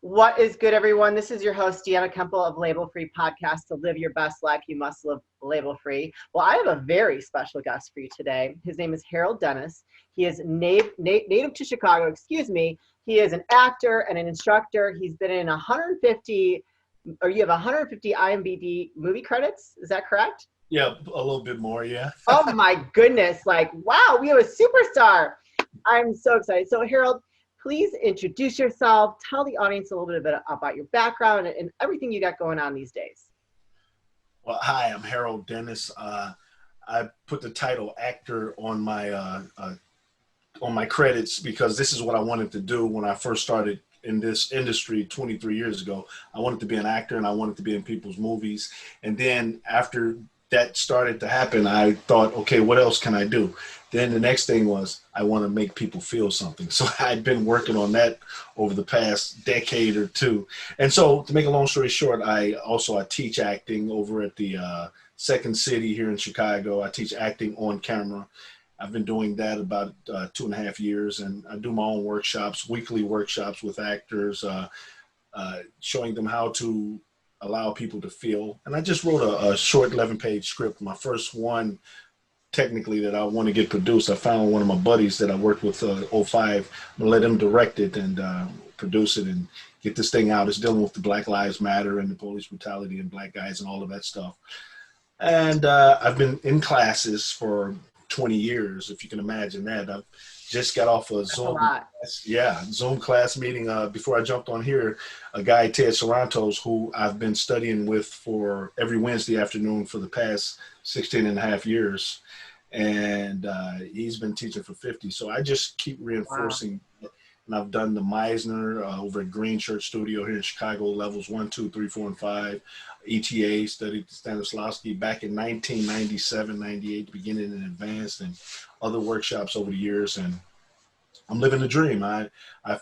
What is good, everyone? This is your host, Deanna Kuempel of Label Free Podcast. To live your best life, you must live label free. Well, I have a very special guest for you today. His name is Harold Dennis. He is native to Chicago, excuse me. He is an actor and an instructor. He's been in 150, or you have 150 IMDb movie credits. Is that correct? Yeah, a little bit more, yeah. Oh my goodness. Like, wow, we have a superstar. I'm so excited. So Harold, please introduce yourself. Tell the audience a little bit about your background and everything you got going on these days. Well, hi, I'm Harold Dennis. I put the title actor on my credits because this is what I wanted to do when I first started in this industry 23 years ago. I wanted to be an actor and I wanted to be in people's movies. And then after that started to happen, I thought, okay, what else can I do? Then the next thing was I want to make people feel something. So I'd been working on that over the past decade or two. And so to make a long story short, I teach acting over at the Second City here in Chicago. I teach acting on camera. I've been doing that about 2.5 years, and I do my own workshops, weekly workshops with actors, showing them how to allow people to feel. And I just wrote a short 11-page script, my first one technically that I want to get produced. I found one of my buddies that I worked with 05. I'm gonna let him direct it and produce it and get this thing out. It's dealing with the Black Lives Matter and the police brutality and black guys and all of that stuff. And I've been in classes for 20 years, if you can imagine that. I've just got off a Zoom class meeting before I jumped on here. A guy, Ted Sarantos, who I've been studying with for every Wednesday afternoon for the past 16 and a half years. And he's been teaching for 50. So I just keep reinforcing. Wow. And I've done the Meisner over at Green Church Studio here in Chicago, levels 1, 2, 3, 4, and 5. ETA, studied Stanislavski back in 1997, 98, beginning in advanced, and other workshops over the years. And I'm living the dream. I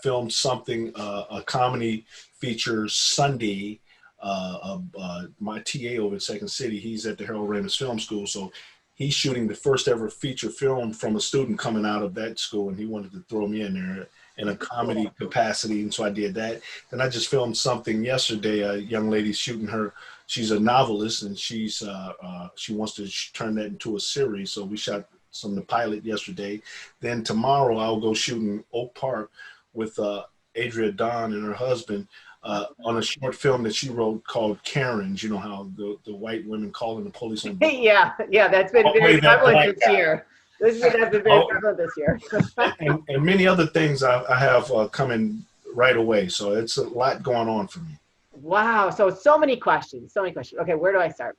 filmed something, a comedy feature Sunday. My TA over at Second City, he's at the Harold Ramis Film School. So he's shooting the first ever feature film from a student coming out of that school, and he wanted to throw me in there in a comedy capacity, and so I did that. Then I just filmed something yesterday. A young lady shooting her. She's a novelist, and she wants to turn that into a series. So we shot the pilot yesterday. Then tomorrow I'll go shoot in Oak Park with Adria Don and her husband on a short film that she wrote called Karens. You know how the white women calling the police on. yeah, that's been very prevalent this year. That's been very prevalent this year. and many other things I have coming right away. So it's a lot going on for me. Wow. So many questions. Okay, where do I start?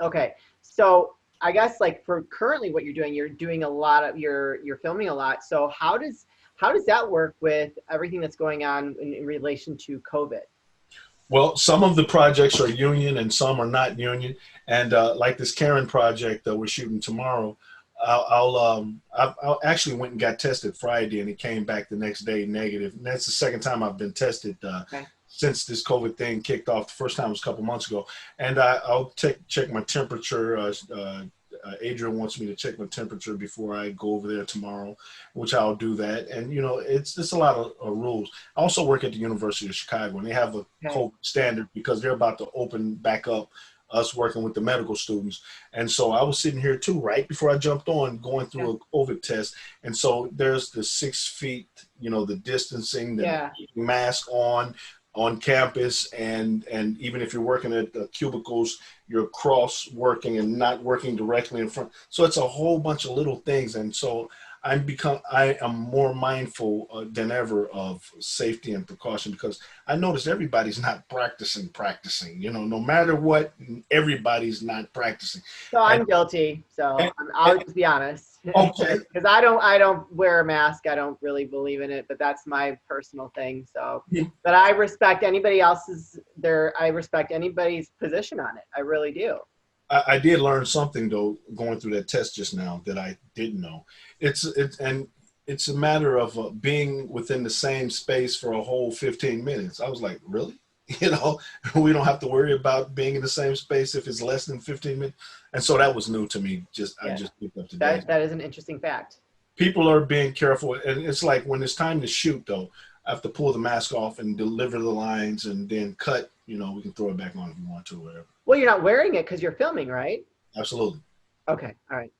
Okay, so I guess like for currently what you're doing a lot of, you're filming a lot. So how does that work with everything that's going on in relation to COVID? Well, some of the projects are union and some are not union. And like this Karen project that we're shooting tomorrow, I actually went and got tested Friday, and it came back the next day negative. And that's the second time I've been tested since this COVID thing kicked off. The first time was a couple months ago. And I'll check my temperature. Adrian wants me to check my temperature before I go over there tomorrow, which I'll do that. And, you know, it's a lot of rules. I also work at the University of Chicago, and they have a COVID standard because they're about to open back up, us working with the medical students. And so I was sitting here too, right before I jumped on, going through a COVID test. And so there's the 6 feet, you know, the distancing, the mask on campus, and even if you're working at the cubicles, you're cross working and not working directly in front. So it's a whole bunch of little things. And so I am more mindful than ever of safety and precaution, because I noticed everybody's not practicing, you know, no matter what, everybody's not practicing. So I'm guilty. So I'll just be honest. Okay. Because I don't wear a mask. I don't really believe in it, but that's my personal thing. So, but I respect anybody else's I respect anybody's position on it. I really do. I did learn something though, going through that test just now, that I didn't know. It's a matter of being within the same space for a whole 15 minutes. I was like, really? You know, we don't have to worry about being in the same space if it's less than 15 minutes. And so that was new to me. I just picked up today. That is an interesting fact. People are being careful. And it's like when it's time to shoot though, I have to pull the mask off and deliver the lines and then cut. You know, we can throw it back on if you want to, or whatever. Well, you're not wearing it because you're filming, right? Absolutely. Okay. All right.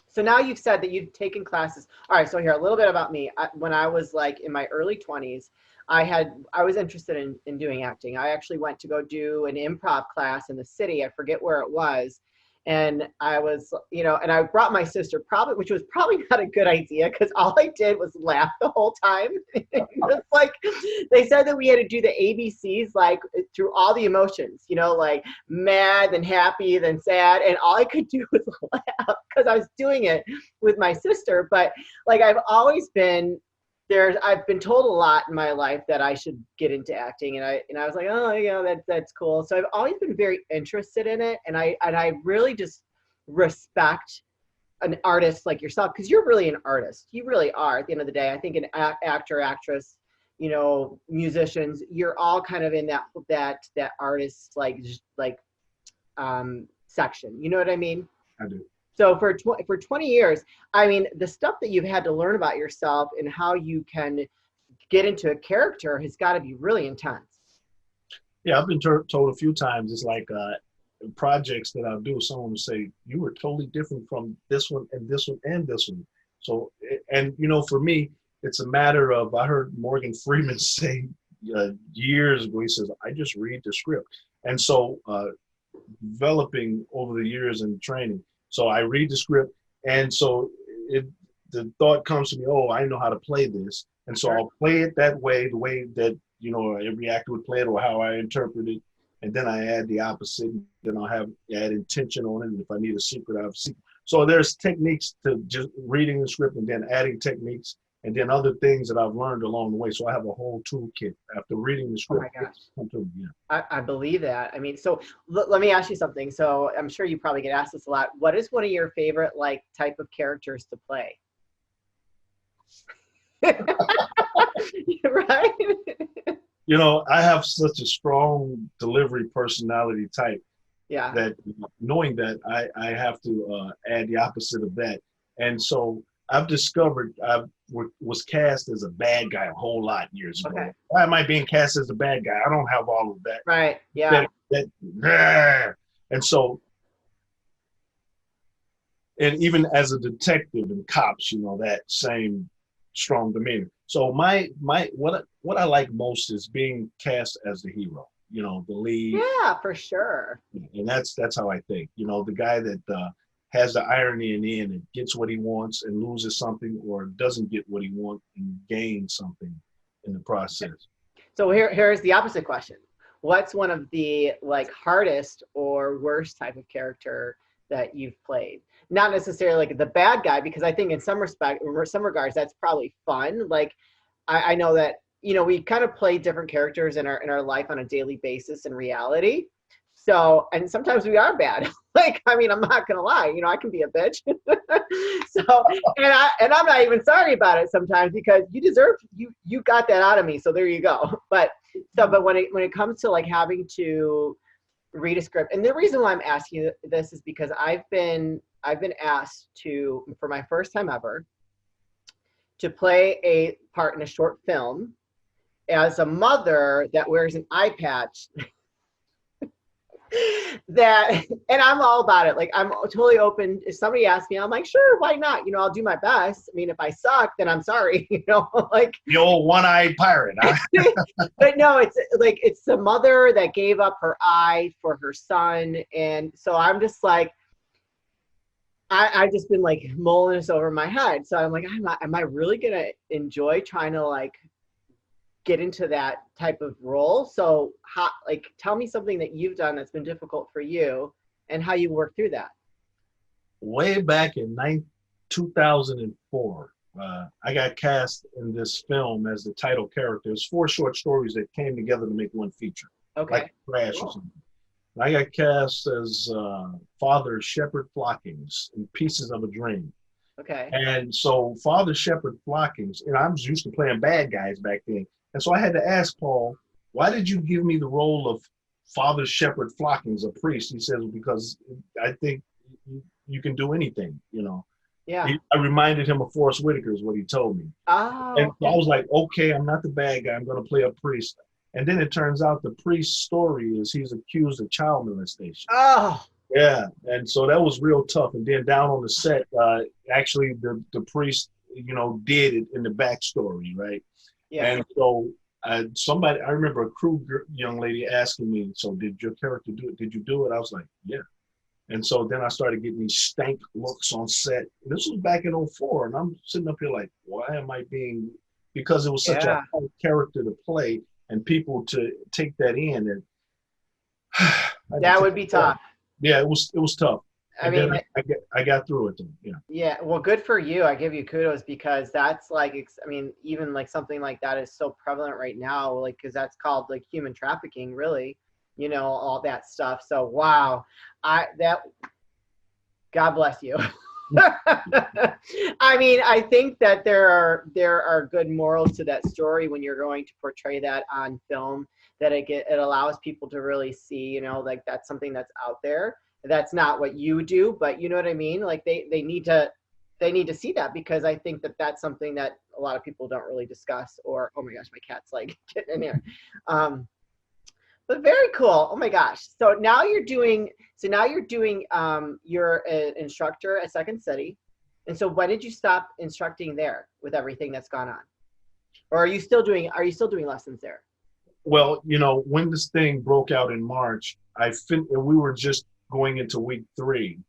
So now you've said that you've taken classes. All right. So here, a little bit about me. When I was like in my early 20s, I was interested in doing acting. I actually went to go do an improv class in the city. I forget where it was. And I was, you know, and I brought my sister, probably, which was probably not a good idea because all I did was laugh the whole time. It was like, they said that we had to do the ABCs like through all the emotions, you know, like mad, then happy, then sad. And all I could do was laugh because I was doing it with my sister. But like, I've been told a lot in my life that I should get into acting, and I was like, oh, yeah, that's cool. So I've always been very interested in it, and I really just respect an artist like yourself because you're really an artist. You really are. At the end of the day, I think an actor, actress, you know, musicians, you're all kind of in that artist section. You know what I mean? I do. So for 20 years, I mean, the stuff that you've had to learn about yourself and how you can get into a character has got to be really intense. Yeah, I've been told a few times, it's like projects that I'll do, someone will say, you were totally different from this one and this one and this one. So, and you know, for me, it's a matter of, I heard Morgan Freeman say years ago, he says, I just read the script. And so developing over the years in training, so I read the script, and so the thought comes to me, oh, I know how to play this. And so I'll play it that way, the way that, you know, every actor would play it or how I interpret it. And then I add the opposite, then I'll add intention on it. And if I need a secret, I have a secret. So there's techniques to just reading the script and then adding techniques and then other things that I've learned along the way. So I have a whole toolkit after reading the script. Oh my gosh. I believe that. I mean, so let me ask you something. So I'm sure you probably get asked this a lot. What is one of your favorite like type of characters to play? Right? You know, I have such a strong delivery personality type. Yeah. That knowing that I have to add the opposite of that. And so I've discovered I was cast as a bad guy a whole lot years ago. Okay. Why am I being cast as a bad guy? I don't have all of that. Right. Yeah. And so, and even as a detective in cops, you know, that same strong demeanor. So what I like most is being cast as the hero, you know, the lead. Yeah, for sure. And that's how I think, you know, the guy that has the irony in the end and gets what he wants and loses something or doesn't get what he wants and gains something in the process. So here's the opposite question. What's one of the like hardest or worst type of character that you've played? Not necessarily like the bad guy, because I think in some regards, that's probably fun. Like I know that, you know, we kind of play different characters in our life on a daily basis in reality. So, and sometimes we are bad. Like, I mean, I'm not gonna lie, you know, I can be a bitch. So, and I'm not even sorry about it sometimes because you got that out of me. So there you go. But when it comes to like having to read a script, and the reason why I'm asking you this is because I've been asked to, for my first time ever, to play a part in a short film as a mother that wears an eye patch. And I'm all about it. Like, I'm totally open. If somebody asks me, I'm like, sure, why not? You know, I'll do my best. I mean, if I suck, then I'm sorry, you know, like the old one-eyed pirate. Huh? But no, it's like, it's the mother that gave up her eye for her son. And so I'm just like, I've just been like mulling this over my head. So I'm like, am I really going to enjoy trying to like get into that type of role? So tell me something that you've done that's been difficult for you and how you work through that. Way back in 2004, I got cast in this film as the title character. It's 4 short stories that came together to make one feature. Okay. Like Crash or something. I got cast as Father Shepherd Flockings in Pieces of a Dream. Okay. And so Father Shepherd Flockings, and I was used to playing bad guys back then. And so I had to ask Paul, why did you give me the role of Father Shepherd Flockings, a priest? He says, because I think you can do anything, you know. Yeah. I reminded him of Forrest Whitaker is what he told me. Oh, And so I okay. was like, okay, I'm not the bad guy. I'm going to play a priest. And then it turns out the priest's story is he's accused of child molestation. Oh, Yeah, and so that was real tough. And then down on the set, actually the priest, did it in the backstory, right? yeah. And so somebody, I remember a young lady asking me, so did your character do it? Did you do it? I was like, yeah. And so then I started getting these stank looks on set. This was back in '04, and I'm sitting up here like, why am I being, because it was such a Yeah. hard character to play and people to take that in. And I had to That take would be tough. yeah, it was tough. I And then mean, I got through it then. Yeah. yeah, well, good for you. I give you kudos because that's like, I mean, even like something like that is so prevalent right now, like, because that's called like human trafficking, really, all that stuff. So, wow, God bless you. I mean, I think that there are good morals to that story when you're going to portray that on film, that it allows people to really see, like that's something that's out there. That's not what you do, but you know what I mean? Like they need to see that, because I think that that's something that a lot of people don't really discuss. Or, oh my gosh, my cat's like getting in here. But very cool. Oh my gosh. You're an instructor at Second City. And so when did you stop instructing there with everything that's gone on? Or are you still doing lessons there? Well, when this thing broke out in March, we were just going into week 3,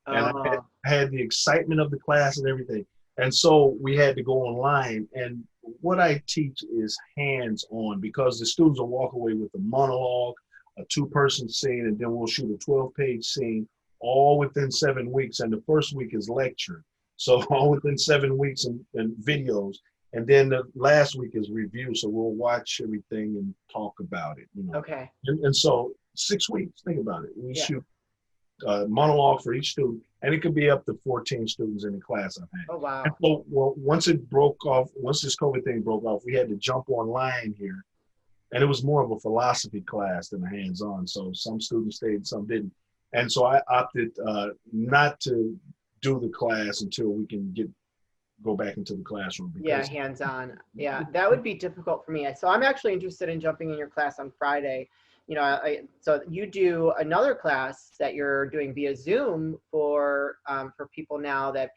and I Oh, had the excitement of the class and everything. And so we had to go online. And what I teach is hands-on, because the students will walk away with a monologue, a 2-person scene, and then we'll shoot a 12-page scene all within 7 weeks. And the first week is lecture. So all within 7 weeks and videos. And then the last week is review. So we'll watch everything and talk about it, okay. And so 6 weeks, think about it. We Yeah. shoot monologue for each student, and it could be up to 14 students in the class I've had. Oh, And wow. so, well, once this COVID thing broke off, we had to jump online here, and it was more of a philosophy class than a hands-on. So some students stayed, some didn't, and so I opted not to do the class until we can go back into the classroom. Yeah, Because hands-on. Yeah, that would be difficult for me. So I'm actually interested in jumping in your class on Friday. So you do another class that you're doing via Zoom for people now, that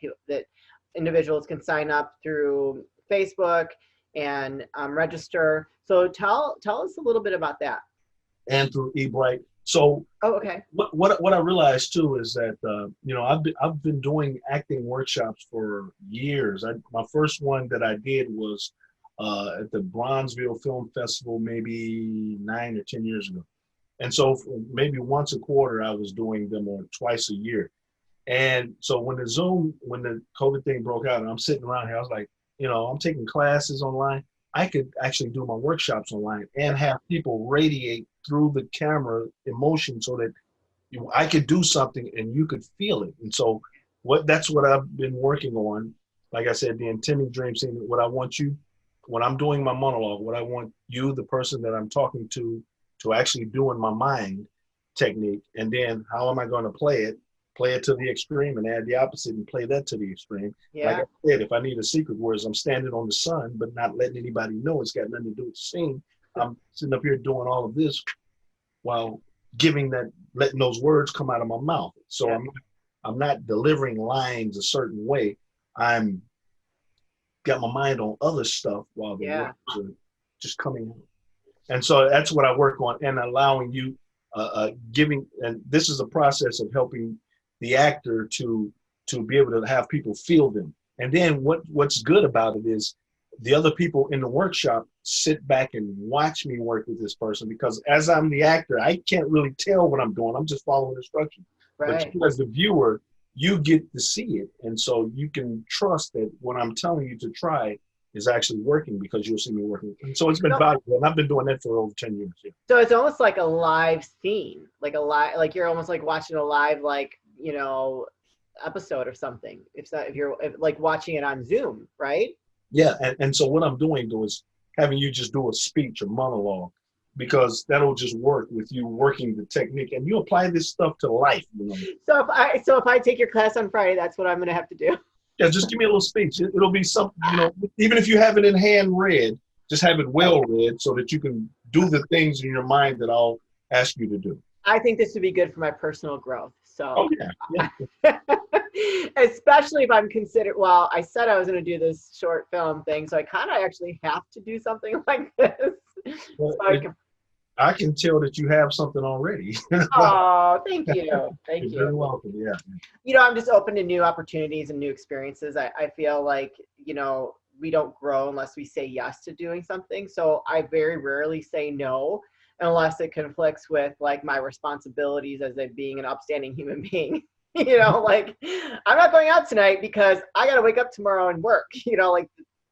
individuals can sign up through Facebook and register. So tell us a little bit about that. and through eBright. So Oh, okay. what I realized too is that I've been doing acting workshops for years. My first one that I did was at the Bronzeville Film Festival maybe 9 or 10 years ago, and so maybe once a quarter I was doing them, or twice a year. And so when the COVID thing broke out, and I'm sitting around here, I was like, I'm taking classes online. I could actually do my workshops online and have people radiate through the camera emotion, so that I could do something and you could feel it. And so that's what I've been working on. Like I said, the intending dream scene, what I want you, when I'm doing my monologue, what I want you, the person that I'm talking to actually do in my mind technique. And then how am I going to play it to the extreme, and add the opposite and play that to the extreme. Like Yeah. I said, if I need a secret words, I'm standing on the sun, but not letting anybody know it's got nothing to do with the scene. I'm sitting up here doing all of this while letting those words come out of my mouth. So Yeah. I'm not delivering lines a certain way. I'm got my mind on other stuff while the Yeah. words are just coming out. And so that's what I work on, and allowing you, giving, and this is a process of helping the actor to be able to have people feel them. And then what's good about it is the other people in the workshop sit back and watch me work with this person, because as I'm the actor, I can't really tell what I'm doing. I'm just following instructions. Right. But you, as the viewer, you get to see it. And so you can trust that what I'm telling you to try is actually working, because you'll see me working. And so it's been valuable. And I've been doing that for over 10 years. Yeah. So it's almost like a live scene, like you're almost like watching a live, episode or something. If you're like watching it on Zoom, right? Yeah. And so what I'm doing though is having you just do a speech or monologue, because that'll just work with you working the technique, and you apply this stuff to life. So if I take your class on Friday, that's what I'm going to have to do. Yeah, just give me a little speech. It'll be something, even if you have it in hand read, just have it well read so that you can do the things in your mind that I'll ask you to do. I think this would be good for my personal growth. So, Oh, yeah. especially if I'm considered, well, I said I was going to do this short film thing, so I kind of actually have to do something like this. Well, So I can tell that you have something already. oh, thank you. Thank You're very you. welcome. Yeah. I'm just open to new opportunities and new experiences. I feel like, we don't grow unless we say yes to doing something. So I very rarely say no unless it conflicts with like my responsibilities as a being an upstanding human being. Like I'm not going out tonight because I got to wake up tomorrow and work,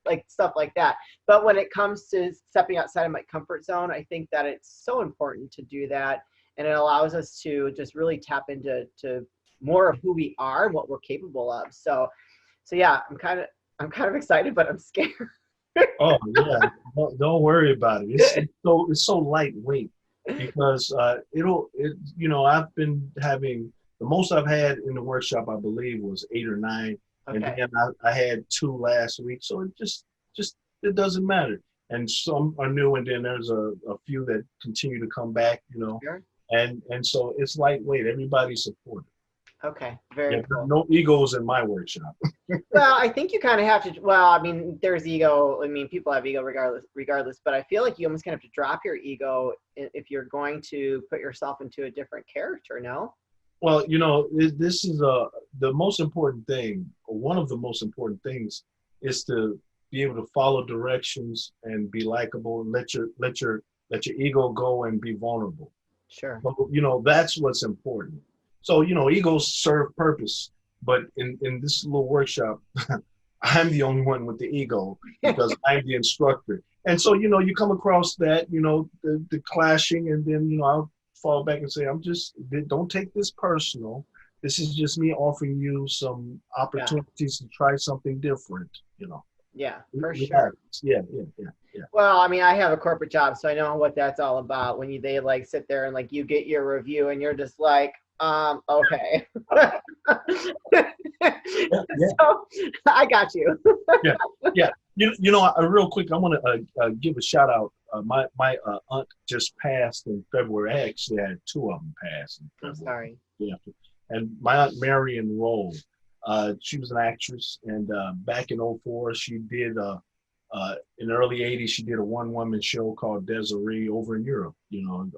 like stuff like that. But when it comes to stepping outside of my comfort zone, I think that it's so important to do that. And it allows us to just really tap into more of who we are and what we're capable of. So yeah, I'm kind of excited, but I'm scared. Oh yeah, don't worry about it. It's so lightweight because I've been having the most I've had in the workshop I believe was 8 or 9, and Okay. then I had 2 last week, so it just it doesn't matter. And some are new, and then there's a few that continue to come back, Sure. and so it's lightweight. Everybody's supported. Okay. Yeah, Very cool. no egos in my workshop. Well, I think you kind of have to. Well, I mean, there's ego. I mean, people have ego regardless. But I feel like you almost kind of have to drop your ego if you're going to put yourself into a different character. No. Well, this is the most important thing, or one of the most important things, is to be able to follow directions and be likable and let your ego go and be vulnerable. Sure. But that's what's important. So egos serve purpose, but in this little workshop, I'm the only one with the ego because I'm the instructor. And so you come across that the clashing, and then I'll fall back and say, don't take this personal. This is just me offering you some Yeah. opportunities to try something different. Yeah, for Relax. sure. Yeah. Well, I mean, I have a corporate job, so I know what that's all about. When they like sit there and like you get your review, and you're just like, okay. Yeah. So I got you. Yeah. Yeah. Real quick, I want to give a shout out. My aunt just passed in February. I actually had 2 of them pass in I'm February. sorry. Yeah. And my aunt Marion Roll, she was an actress, and back in '04, she did in the early '80s, she did a one-woman show called Desiree over in Europe.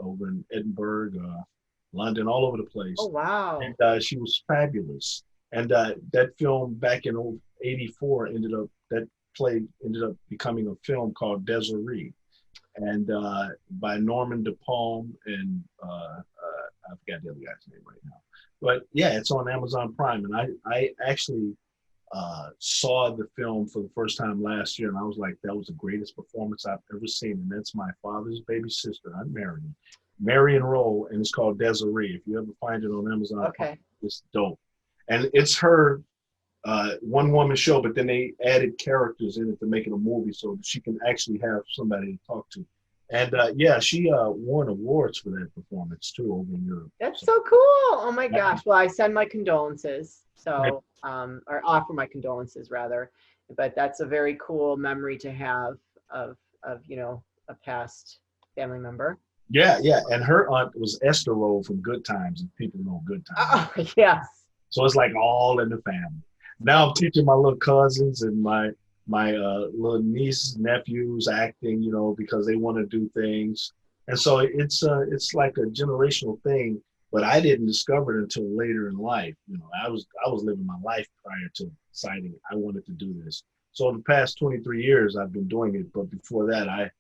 Over in Edinburgh, London, all over the Oh place. wow. And she was fabulous. And that film back in '84 that play ended up becoming a film called Desiree, and by Norman De Palme and I forgot the other guy's name right now. But yeah, it's on Amazon Prime, and I actually saw the film for the first time last year, and I was like, that was the greatest performance I've ever seen. And that's my father's baby sister. I'm Marion Roll, and it's called Desiree. If you ever find it on Amazon, Okay. it's dope. And it's her one-woman show, but then they added characters in it to make it a movie, so she can actually have somebody to talk to. And yeah, she won awards for that performance too over in Europe. That's so cool. Oh my gosh. Well, I send my condolences. So, or offer my condolences rather. But that's a very cool memory to have of a past family member. Yeah, yeah. And her aunt was Esther Roll from Good Times, and people know Good Times. Oh yes. So it's like all in the family. Now I'm teaching my little cousins and my little nieces, nephews acting, because they want to do things. And so it's like a generational thing, but I didn't discover it until later in life. I was living my life prior to deciding I wanted to do this. So the past 23 years I've been doing it, but before that I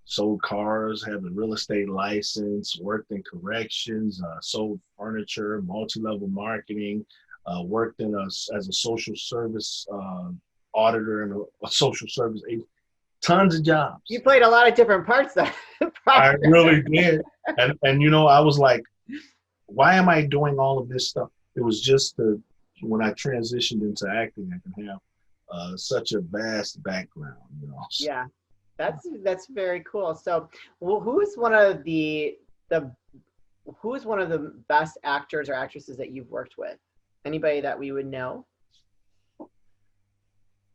sold cars, have a real estate license, worked in corrections, sold furniture, multi-level marketing, worked as a social service auditor and a social service agent. Tons of jobs. You played a lot of different parts then. I really did. And I was like, why am I doing all of this stuff? It was just when I transitioned into acting, I can have such a vast background, Yeah. That's very cool. So, who's one of the best actors or actresses that you've worked with? Anybody that we would know?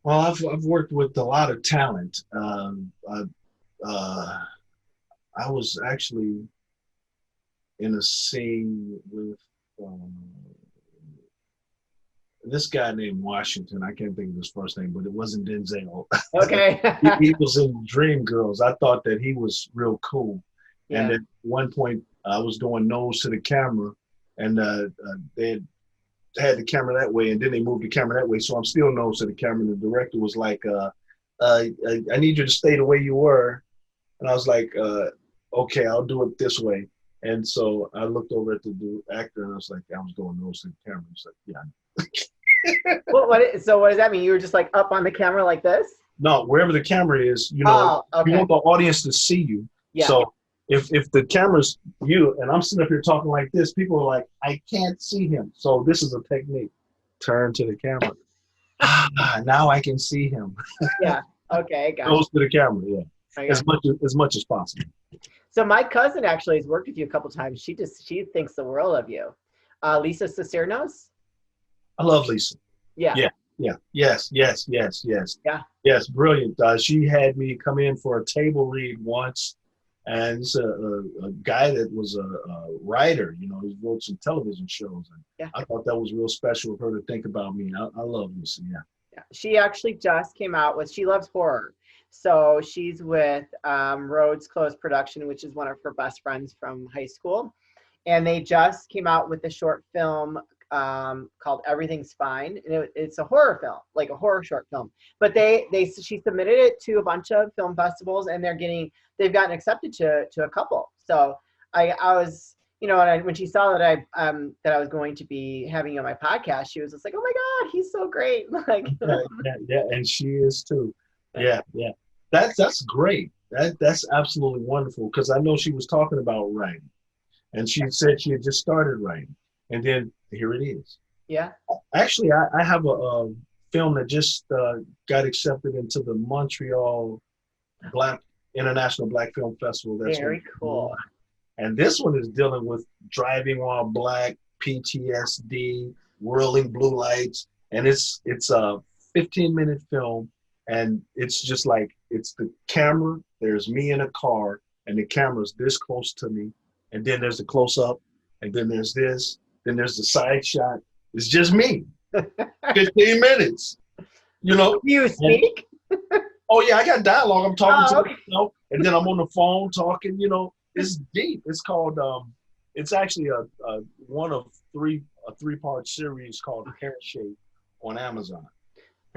Well, I've worked with a lot of talent. Uh, I was actually in a scene with um, this guy named Washington. I can't think of his first name, but it wasn't Denzel. Okay. He was in Dreamgirls. I thought that he was real cool. And Yeah. at one point, I was doing nose to the camera, and they had the camera that way, and then they moved the camera that way. So I'm still nose to the camera. And the director was like, I need you to stay the way you were. And I was like, okay, I'll do it this way. And so I looked over at the actor, and I was like, I was going nose to the camera. He's like, yeah. So what does that mean? You were just like up on the camera like this? No, wherever the camera is, you know, okay. you want the audience to see you. Yeah. So if the camera's you and I'm sitting up here talking like this, people are like, I can't see him. So this is a technique. Turn to the camera. Now I can see him. Yeah. Okay. Got Goes to the camera. Yeah. it. As much as possible. So my cousin actually has worked with you a couple times. She thinks the world of you. Lisa Cicernos. I love Lisa. Yeah. Yeah. Yeah. Yes. Yes. Yes. Yes. Yeah. Yes. Brilliant. She had me come in for a table read once, and it's a guy that was a writer. You know, he wrote some television shows, and Yeah. I thought that was real special of her to think about me. I love Lisa. Yeah. Yeah. She actually just came out with. She loves horror, so she's with Rhodes Close Production, which is one of her best friends from high school, and they just came out with a short film called Everything's Fine, and it's a horror film, like a horror short film. But she submitted it to a bunch of film festivals, and they've gotten accepted to a couple. So I was, you know, when she saw that I was going to be having you on my podcast, she was just like, oh my God, he's so great. Like yeah, and she is too. Yeah. That's great. That's absolutely wonderful, because I know she was talking about writing, and she said she had just started writing, and then here it is. Yeah. Actually, I have a film that just got accepted into the Montreal International Black Film Festival. That's Very cool. And this one is dealing with driving while black, PTSD, whirling blue lights, and it's a 15-minute film, and it's just like, it's the camera. There's me in a car, and the camera's this close to me, and then there's the close up, and then there's this. Then there's the side shot. It's just me. 15 minutes. You know. You speak? Oh yeah, I got dialogue. I'm talking okay. to myself, and then I'm on the phone talking. You know, it's deep. It's called. It's actually a three-part series called PearShaped on Amazon.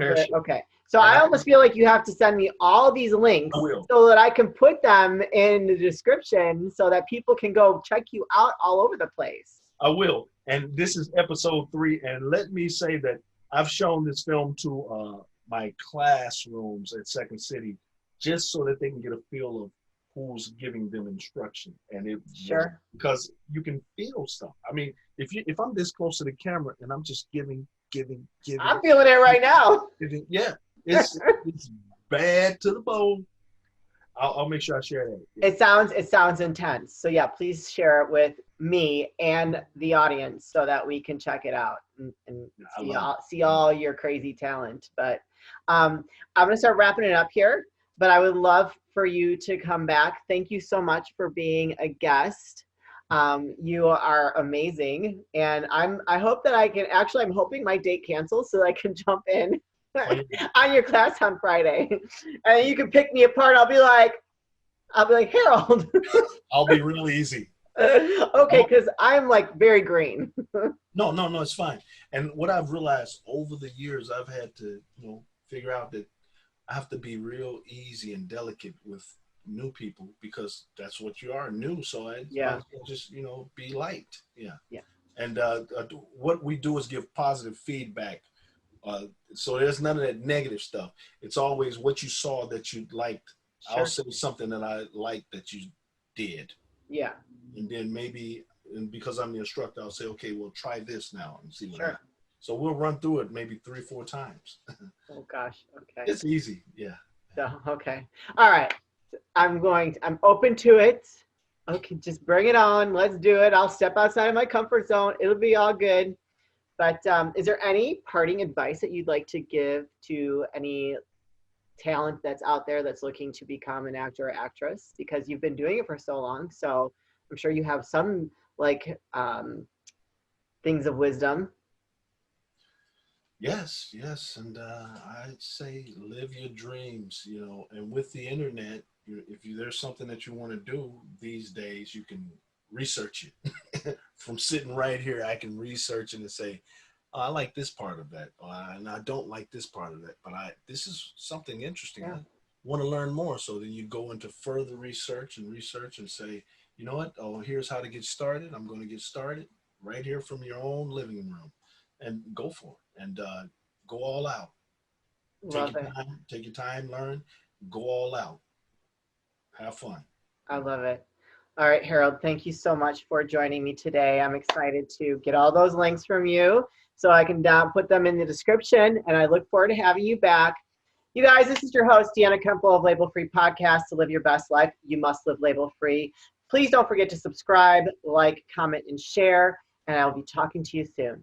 PearShaped. Okay. So I almost feel like you have to send me all these links so that I can put them in the description so that people can go check you out all over the place. I will. And this is episode 3. And let me say that I've shown this film to my classrooms at Second City, just so that they can get a feel of who's giving them instruction. And Sure. Because you can feel stuff. I mean, if I'm this close to the camera and I'm just giving. I'm feeling it right now. Yeah. It's bad to the bone. I'll make sure I share that. Yeah. It sounds intense. So yeah, please share it with me and the audience so that we can check it out and see all your crazy talent. But I'm gonna start wrapping it up here. But I would love for you to come back. Thank you so much for being a guest. You are amazing, and I hope that I can. Actually, I'm hoping my date cancels so that I can jump in on your class on Friday, and you can pick me apart. I'll be like Harold. I'll be real easy. Okay, because I'm like very green. No, it's fine. And what I've realized over the years, I've had to, figure out that I have to be real easy and delicate with new people, because that's what you are, new. So I just, be light. Yeah. Yeah. And what we do is give positive feedback. So there's none of that negative stuff. It's always what you saw that you liked. Sure. I'll say something that I liked that you did. Yeah. And then and because I'm the instructor, I'll say, okay, well, try this now and see what happens. So we'll run through it maybe 3 or 4 times. Oh gosh. Okay. It's easy. Yeah. So, okay. All right. I'm open to it. Okay. Just bring it on. Let's do it. I'll step outside of my comfort zone. It'll be all good. But is there any parting advice that you'd like to give to any talent that's out there that's looking to become an actor or actress? Because you've been doing it for so long, so I'm sure you have some like things of wisdom. Yes, yes, and I'd say live your dreams, and with the internet, there's something that you want to do these days, you can research it. From sitting right here, I can research it and say, oh, I like this part of that, and I don't like this part of that, but this is something interesting. Yeah. I want to learn more. So then you go into further research and say, you know what? Oh, here's how to get started. I'm going to get started right here from your own living room, and go for it, and go all out. Love it. Take your time, learn, go all out, have fun. I love it. All right, Harold, thank you so much for joining me today. I'm excited to get all those links from you so I can put them in the description, and I look forward to having you back. You guys, this is your host, Deanna Kuempel of Label Free Podcast. To live your best life, you must live label free. Please don't forget to subscribe, like, comment, and share, and I'll be talking to you soon.